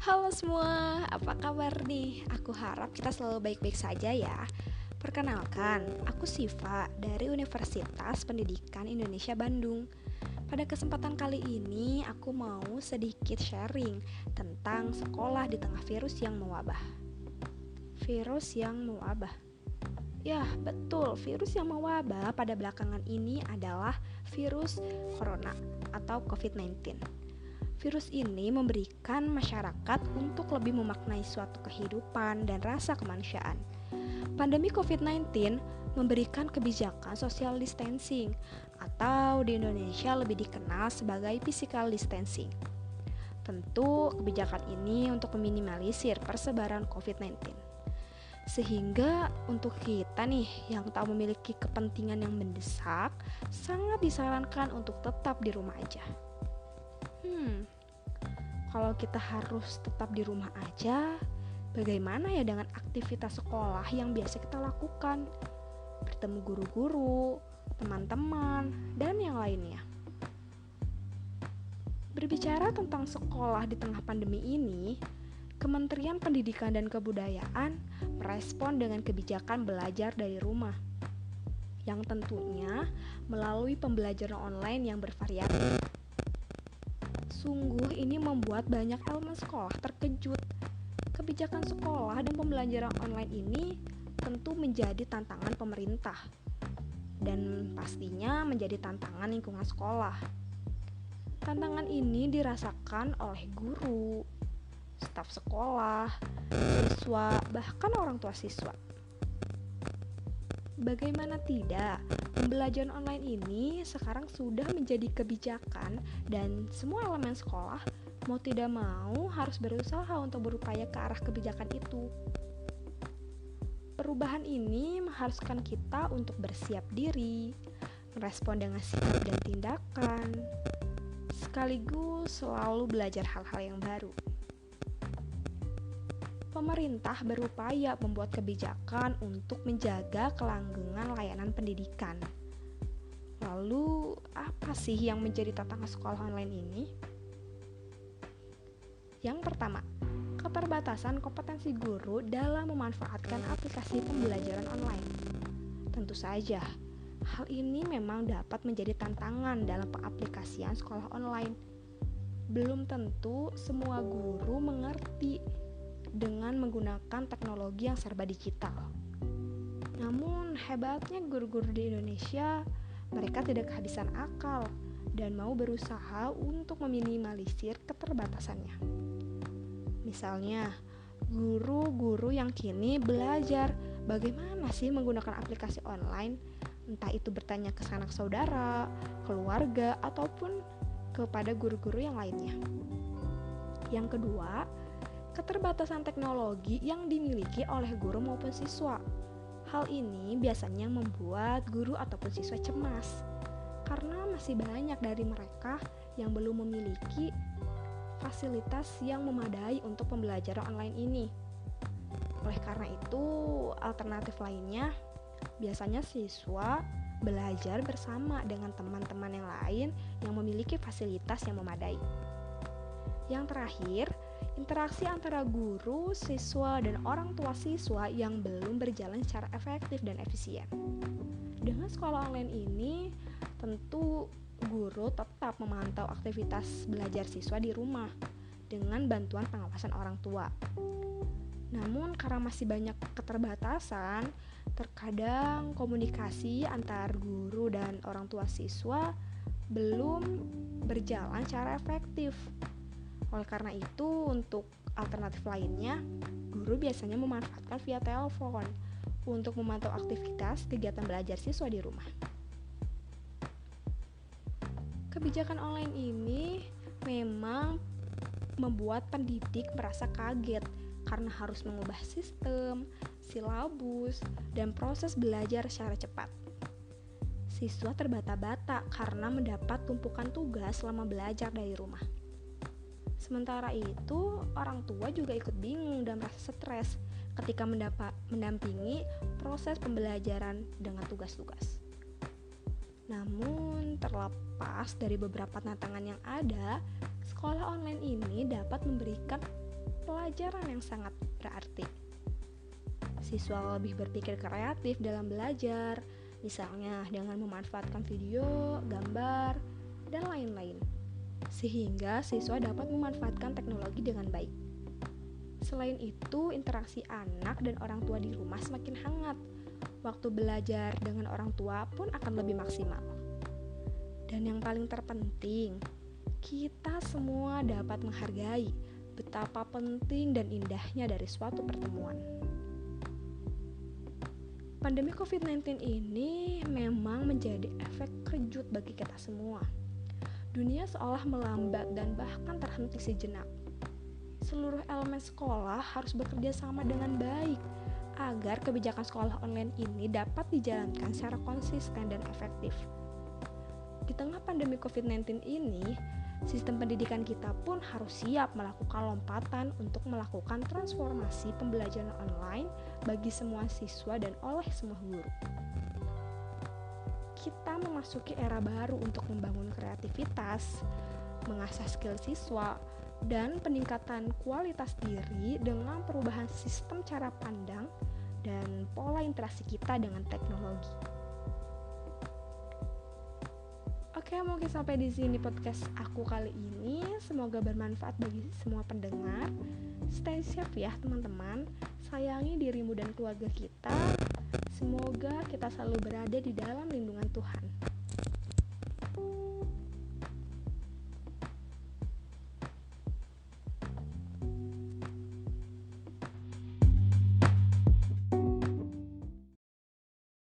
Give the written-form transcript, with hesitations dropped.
Halo semua, apa kabar nih? Aku harap kita selalu baik-baik saja ya. Perkenalkan, aku Siva dari Universitas Pendidikan Indonesia Bandung. Pada kesempatan kali ini, aku mau sedikit sharing tentang sekolah di tengah virus yang mewabah. Virus yang mewabah. Ya, betul, virus yang mewabah pada belakangan ini adalah virus corona atau COVID-19. Virus ini memberikan masyarakat untuk lebih memaknai suatu kehidupan dan rasa kemanusiaan. Pandemi COVID-19 memberikan kebijakan social distancing atau di Indonesia lebih dikenal sebagai physical distancing. Tentu kebijakan ini untuk meminimalisir persebaran COVID-19. Sehingga untuk kita nih yang tak memiliki kepentingan yang mendesak, sangat disarankan untuk tetap di rumah aja. Kalau kita harus tetap di rumah aja, bagaimana ya dengan aktivitas sekolah yang biasa kita lakukan? Bertemu guru-guru, teman-teman, dan yang lainnya. Berbicara tentang sekolah di tengah pandemi ini, Kementerian Pendidikan dan Kebudayaan merespon dengan kebijakan belajar dari rumah, yang tentunya melalui pembelajaran online yang bervariasi. Sungguh ini membuat banyak elemen sekolah terkejut. Kebijakan sekolah dan pembelajaran online ini tentu menjadi tantangan pemerintah dan pastinya menjadi tantangan lingkungan sekolah. Tantangan ini dirasakan oleh guru, staf sekolah, siswa, bahkan orang tua siswa. Bagaimana tidak, pembelajaran online ini sekarang sudah menjadi kebijakan dan semua elemen sekolah mau tidak mau harus berusaha untuk berupaya ke arah kebijakan itu. Perubahan ini mengharuskan kita untuk bersiap diri, merespon dengan sikap dan tindakan, sekaligus selalu belajar hal-hal yang baru. Pemerintah berupaya membuat kebijakan untuk menjaga kelanggengan layanan pendidikan. Lalu, apa sih yang menjadi tantangan sekolah online ini? Yang pertama, keterbatasan kompetensi guru dalam memanfaatkan aplikasi pembelajaran online. Tentu saja, hal ini memang dapat menjadi tantangan dalam pengaplikasian sekolah online. Belum tentu semua guru mengerti dengan menggunakan teknologi yang serba digital. Namun hebatnya guru-guru di Indonesia, mereka tidak kehabisan akal dan mau berusaha untuk meminimalisir keterbatasannya. Misalnya, guru-guru yang kini belajar bagaimana sih menggunakan aplikasi online, entah itu bertanya ke sanak saudara, keluarga, ataupun kepada guru-guru yang lainnya. Yang kedua, keterbatasan teknologi yang dimiliki oleh guru maupun siswa. Hal ini biasanya membuat guru ataupun siswa cemas karena masih banyak dari mereka yang belum memiliki fasilitas yang memadai untuk pembelajaran online ini. Oleh karena itu, alternatif lainnya biasanya siswa belajar bersama dengan teman-teman yang lain yang memiliki fasilitas yang memadai. Yang terakhir, interaksi antara guru, siswa, dan orang tua siswa yang belum berjalan secara efektif dan efisien. Dengan sekolah online ini, tentu guru tetap memantau aktivitas belajar siswa di rumah dengan bantuan pengawasan orang tua. Namun karena masih banyak keterbatasan, terkadang komunikasi antar guru dan orang tua siswa belum berjalan secara efektif. Oleh karena itu, untuk alternatif lainnya, guru biasanya memanfaatkan via telepon untuk memantau aktivitas kegiatan belajar siswa di rumah. Kebijakan online ini memang membuat pendidik merasa kaget karena harus mengubah sistem, silabus, dan proses belajar secara cepat. Siswa terbata-bata karena mendapat tumpukan tugas selama belajar dari rumah. Sementara itu, orang tua juga ikut bingung dan merasa stres ketika mendampingi proses pembelajaran dengan tugas-tugas. Namun, terlepas dari beberapa tantangan yang ada, sekolah online ini dapat memberikan pelajaran yang sangat berarti. Siswa lebih berpikir kreatif dalam belajar, misalnya dengan memanfaatkan video, gambar, dan lain-lain, sehingga siswa dapat memanfaatkan teknologi dengan baik. Selain itu, interaksi anak dan orang tua di rumah semakin hangat. Waktu belajar dengan orang tua pun akan lebih maksimal. Dan yang paling terpenting, kita semua dapat menghargai betapa penting dan indahnya dari suatu pertemuan. Pandemi COVID-19 ini memang menjadi efek kejut bagi kita semua. Dunia seolah melambat dan bahkan terhenti sejenak. Seluruh elemen sekolah harus bekerja sama dengan baik agar kebijakan sekolah online ini dapat dijalankan secara konsisten dan efektif. Di tengah pandemi COVID-19 ini, sistem pendidikan kita pun harus siap melakukan lompatan untuk melakukan transformasi pembelajaran online bagi semua siswa dan oleh semua guru. Kita memasuki era baru untuk membangun kreativitas, mengasah skill siswa, dan peningkatan kualitas diri dengan perubahan sistem cara pandang dan pola interaksi kita dengan teknologi. Oke, mungkin sampai di sini podcast aku kali ini. Semoga bermanfaat bagi semua pendengar. Stay safe ya teman-teman. Sayangi dirimu dan keluarga kita. Semoga kita selalu berada di dalam lindungan Tuhan.